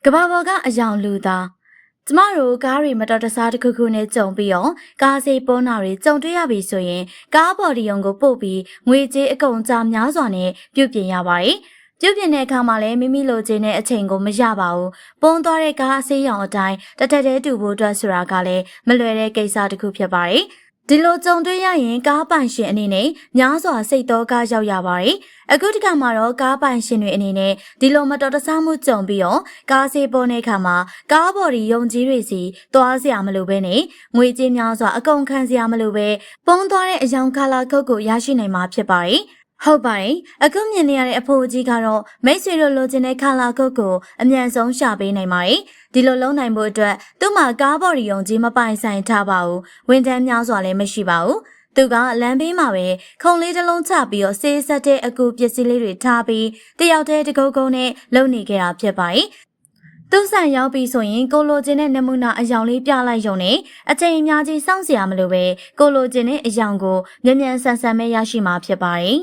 ကဘာပေါ်ကအယောင်လူသားကျမတို့ကားတွေမတော်တဆတစ်ခုခုနဲ့ကြုံပြီးတော့ကားစိတ်ပေါ်နာတွေကြုံတွေ့ရပြီဆိုရင်ကားပေါ်ဒီယုံကိုပို့ပြီးငွေကြေးအကုန်ကြာများစွာနဲ့ပြုတ်ပြင်ရပါတယ်။ပြုတ်ပြင်တဲ့အခါမှာလည်းမိမိလိုချင်တဲ့အချိန်ကိုမရပါဘူး။ပုံသွားတဲ့ကားအဆေးရောင်အတိုင်းတထက်တည်းတူဖို့အတွက်ဆိုတာကလည်းမလွယ်တဲ့ကိစ္စတစ်ခုဖြစ်ပါတယ်။ဒီလိုကြုံတွေ့ရရင်ကားပိုင်ရှင်အနေနဲ့များစွာစိတ်တော့ကားရောက်ရပါတယ်။အခုတခါမှာတော့ကားပိုင်ရှင်တွေအနေနဲ့ဒီလိုမတော်တဆမှုကြုံပြီးတော့ကားဆေးပေါ်တဲ့အခါမှာကားပေါ်ဒီယုံကြီးတွေစီသွားစရာမလိုဘဲနဲ့ငွေကြေးများစွာအကုန်ခံစရာမလိုပဲပုံသွားတဲ့အယောင်ကာလာကုတ်ကိုရရှိနိုင်မှာဖြစ်ပါတယ်။ဟုတ်ပါတယ်အခုမြင်နေရတဲ့အဖိုးကြီးကတော့မိတ်ဆွေတို့လိုချင်တဲ့ခလာကုတ်ကိုအမြန်ဆုံးရှာပေးနိုင်ပါတယ်ဒီလိုလုံးနိုင်ဖို့အတွက်သူ့မှာကားပေါ်ရီယုံကြီးမပိုင်ဆိုင်ထားပါဘူးဝန်ထမ်းများစွာလည်းမရှိပါဘူးသူကလမ်းဘေးမှာပဲခုံလေးတစ်လုံးချပြီးတော့ဆေးဆက်တဲ့အကူပစ္စည်းလေးတွေထားပြီးတယောက်တည်းတကုန်းကုန်းနဲ့လုံနေခဲ့တာဖြစ်ပါတယ်သူ့ဆိုင်ရောက်ပြီဆိုရင်ကိုလိုချင်တဲ့နမူနာအယောင်လေးပြလိုက်ရုံနဲ့အချိန်အများကြီးစောင့်စရာမလိုပဲကိုလိုချင်တဲ့အယောင်ကိုမြန်မြန်ဆန်ဆန်ပဲရရှိမှာဖြစ်ပါတယ်